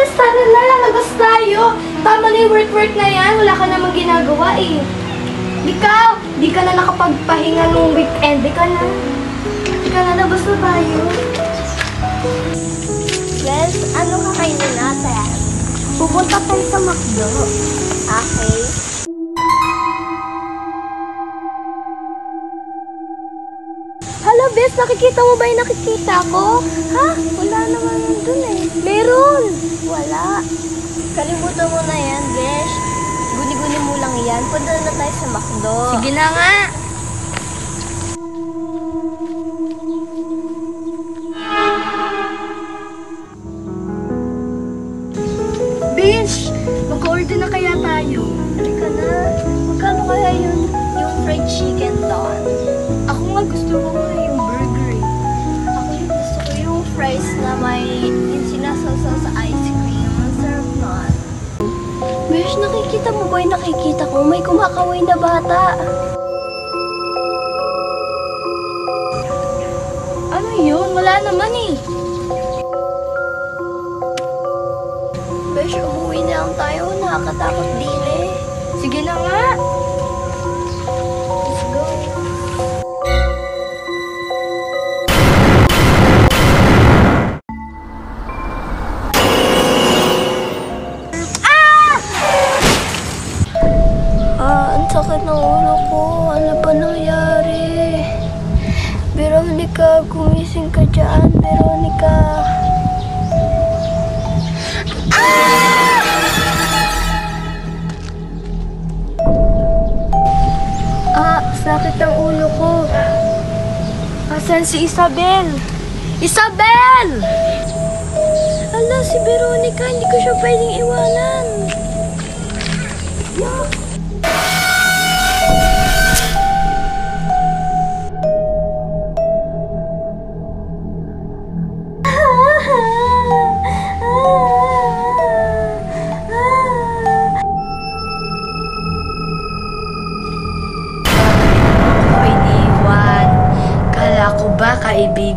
Bes, tara na, labas tayo. Tama na yung work na yan. Wala ka namang ginagawa eh. Di ka na nakapagpahinga nung weekend. Di ka na, labas na tayo. Bes, ano kakainin natin? Pupunta tayo sa McDo. Okay. Hala, Bes, nakikita mo ba yung nakikita ko? Ha? Wala naman yun dun eh. Meron! Wala. Kalimutan mo na yan, Besh. Guni-guni mo lang yan. Punta na tayo sa McDo. Sige na nga. Besh, mag-order na kaya tayo. Halika na. Magkano kaya yung fried chicken doon? Ako nga gusto ko yung burger eh. Ako yung gusto ko yung fries na may yung sinasawsaw sa ice cream. Ang sarap nun. Besh, nakikita mo ba yung nakikita ko? May kumakaway na bata. Ano yun? Wala naman eh. Besh, umuwi na lang tayo. Nakakatakot din eh. Sige na nga. Let's go. Ang sakit ng ulo ko. Ano ba nangyari? Veronica, gumising ka dyan. Veronica. Sakit ang ulo ko. Asan si Isabel? Isabel! Ala, si Veronica. Hindi ko siya pwedeng iwanan. Kala ko ba kaibigan